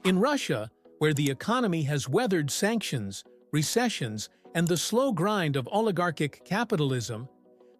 In Russia, where the economy has weathered sanctions, recessions, and the slow grind of oligarchic capitalism,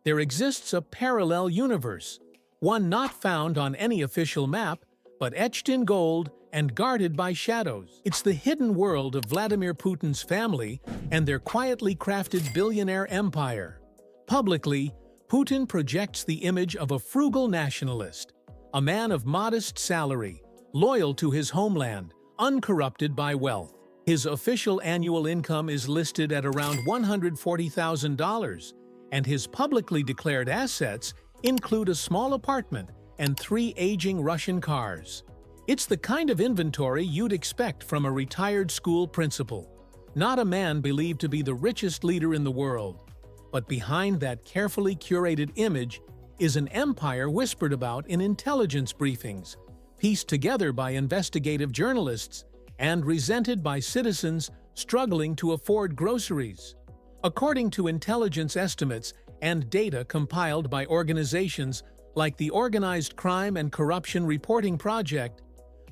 there exists a parallel universe, one not found on any official map, but etched in gold and guarded by shadows. It's the hidden world of Vladimir Putin's family and their quietly crafted billionaire empire. Publicly, Putin projects the image of a frugal nationalist, a man of modest salary, loyal to his homeland, uncorrupted by wealth. His official annual income is listed at around $140,000, and his publicly declared assets include a small apartment and 3 aging Russian cars. It's the kind of inventory you'd expect from a retired school principal, not a man believed to be the richest leader in the world. But behind that carefully curated image is an empire whispered about in intelligence briefings, pieced together by investigative journalists, and resented by citizens struggling to afford groceries. According to intelligence estimates and data compiled by organizations like the Organized Crime and Corruption Reporting Project,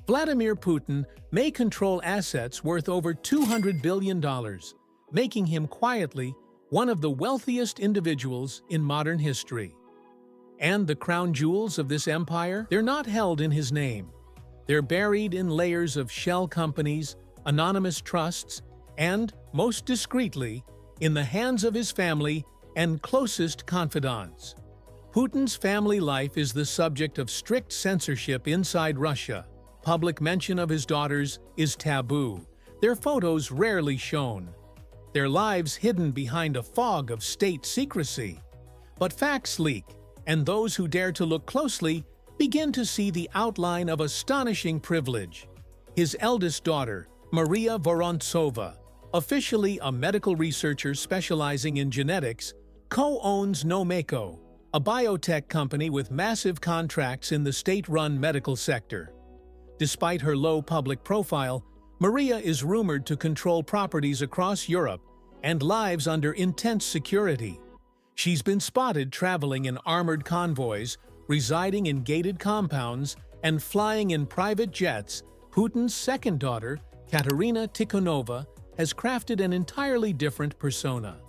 Vladimir Putin may control assets worth over $200 billion, making him quietly one of the wealthiest individuals in modern history. And the crown jewels of this empire, they're not held in his name. They're buried in layers of shell companies, anonymous trusts, and, most discreetly, in the hands of his family and closest confidants. Putin's family life is the subject of strict censorship inside Russia. Public mention of his daughters is taboo, their photos rarely shown, their lives hidden behind a fog of state secrecy. But facts leak, and those who dare to look closely begin to see the outline of astonishing privilege. His eldest daughter, Maria Vorontsova, officially a medical researcher specializing in genetics, co-owns Nomeko, a biotech company with massive contracts in the state-run medical sector. Despite her low public profile, Maria is rumored to control properties across Europe and lives under intense security. She's been spotted traveling in armored convoys, residing in gated compounds, and flying in private jets. Putin's second daughter, Katerina Tikhonova, has crafted an entirely different persona.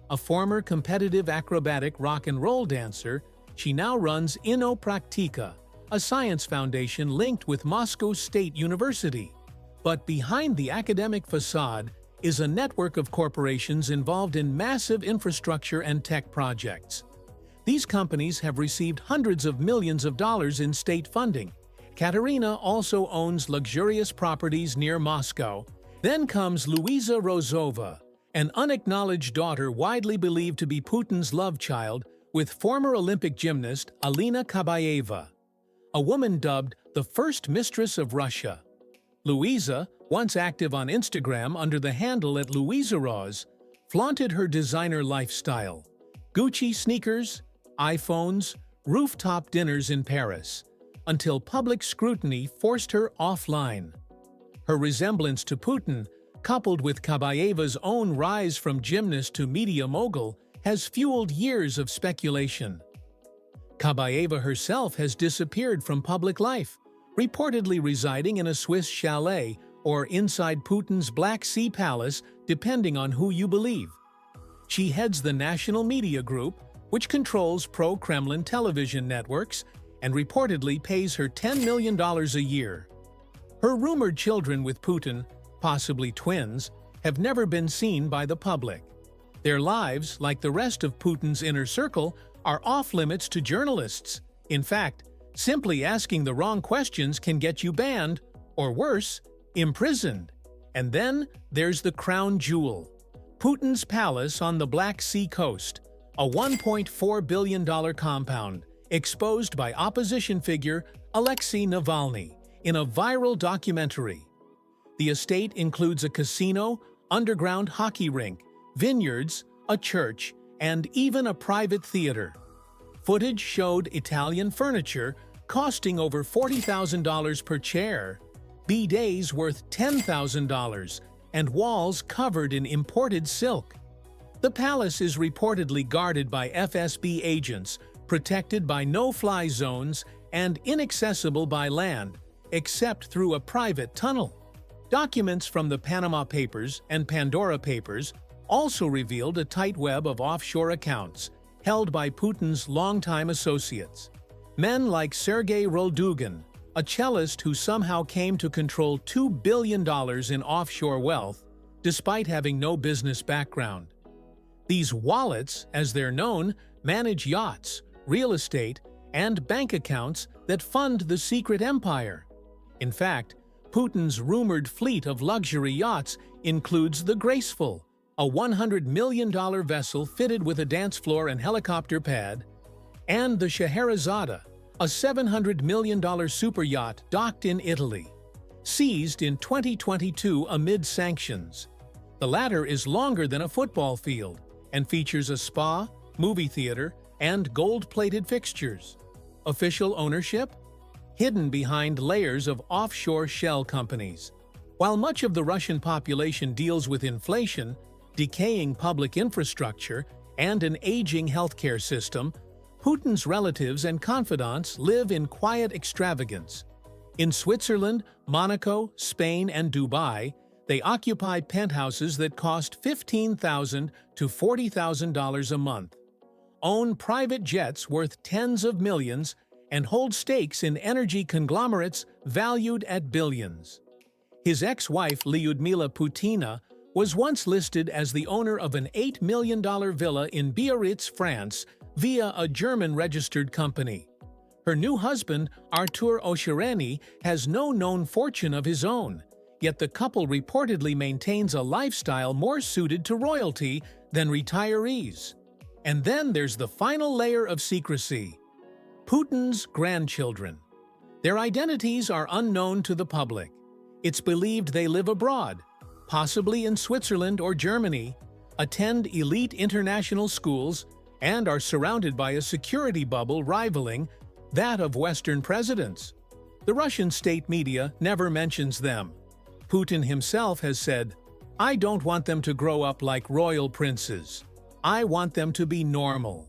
A former competitive acrobatic rock and roll dancer, she now runs Innopraktika, a science foundation linked with Moscow State University. But behind the academic facade is a network of corporations involved in massive infrastructure and tech projects. These companies have received hundreds of millions of dollars in state funding. Katerina also owns luxurious properties near Moscow. Then comes Luiza Rozova, an unacknowledged daughter widely believed to be Putin's love child with former Olympic gymnast Alina Kabayeva, a woman dubbed the first mistress of Russia. Luiza, once active on Instagram under the handle at LuizaRoz, flaunted her designer lifestyle: Gucci sneakers, iPhones, rooftop dinners in Paris, until public scrutiny forced her offline. Her resemblance to Putin, coupled with Kabayeva's own rise from gymnast to media mogul, has fueled years of speculation. Kabayeva herself has disappeared from public life, reportedly residing in a Swiss chalet or inside Putin's Black Sea Palace, depending on who you believe. She heads the National Media Group, which controls pro-Kremlin television networks, and reportedly pays her $10 million a year. Her rumored children with Putin, possibly twins, have never been seen by the public. Their lives, like the rest of Putin's inner circle, are off-limits to journalists. In fact, simply asking the wrong questions can get you banned, or worse, imprisoned. And then there's the crown jewel: Putin's palace on the Black Sea coast, a $1.4 billion compound, exposed by opposition figure Alexei Navalny in a viral documentary. The estate includes a casino, underground hockey rink, vineyards, a church, and even a private theater. Footage showed Italian furniture costing over $40,000 per chair, bidets worth $10,000, and walls covered in imported silk. The palace is reportedly guarded by FSB agents, protected by no-fly zones, and inaccessible by land, except through a private tunnel. Documents from the Panama Papers and Pandora Papers also revealed a tight web of offshore accounts held by Putin's longtime associates. Men like Sergei Roldugin, a cellist who somehow came to control $2 billion in offshore wealth, despite having no business background. These wallets, as they're known, manage yachts, real estate, and bank accounts that fund the secret empire. In fact, Putin's rumored fleet of luxury yachts includes the Graceful, a $100 million vessel fitted with a dance floor and helicopter pad, and the Scheherazade, a $700 million super yacht docked in Italy, seized in 2022 amid sanctions. The latter is longer than a football field and features a spa, movie theater, and gold-plated fixtures. Official ownership? Hidden behind layers of offshore shell companies. While much of the Russian population deals with inflation, decaying public infrastructure, and an aging healthcare system, Putin's relatives and confidants live in quiet extravagance. In Switzerland, Monaco, Spain, and Dubai, they occupy penthouses that cost $15,000 to $40,000 a month, own private jets worth tens of millions, and hold stakes in energy conglomerates valued at billions. His ex-wife Lyudmila Putina was once listed as the owner of an $8 million villa in Biarritz, France, via a German-registered company. Her new husband, Artur Oshireni, has no known fortune of his own, yet the couple reportedly maintains a lifestyle more suited to royalty than retirees. And then there's the final layer of secrecy: Putin's grandchildren. Their identities are unknown to the public. It's believed they live abroad, possibly in Switzerland or Germany, attend elite international schools, and are surrounded by a security bubble rivaling that of Western presidents. The Russian state media never mentions them. Putin himself has said, "I don't want them to grow up like royal princes. I want them to be normal."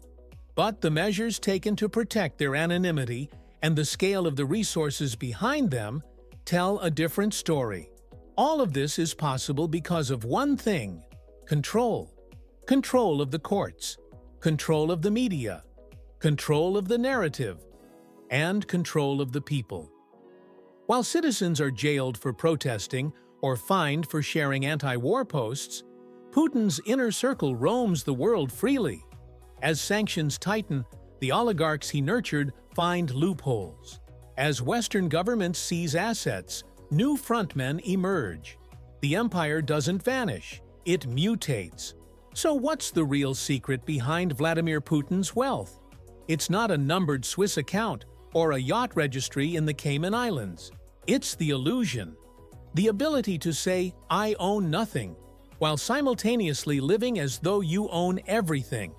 But the measures taken to protect their anonymity and the scale of the resources behind them tell a different story. All of this is possible because of one thing: control. Control of the courts, control of the media, control of the narrative, and control of the people. While citizens are jailed for protesting or fined for sharing anti-war posts, Putin's inner circle roams the world freely. As sanctions tighten, the oligarchs he nurtured find loopholes. As Western governments seize assets, new frontmen emerge. The empire doesn't vanish, it mutates. So what's the real secret behind Vladimir Putin's wealth? It's not a numbered Swiss account or a yacht registry in the Cayman Islands. It's the illusion. The ability to say, "I own nothing," while simultaneously living as though you own everything.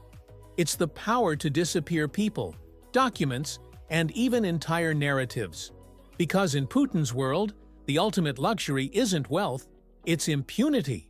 It's the power to disappear people, documents, and even entire narratives. Because in Putin's world, the ultimate luxury isn't wealth, it's impunity.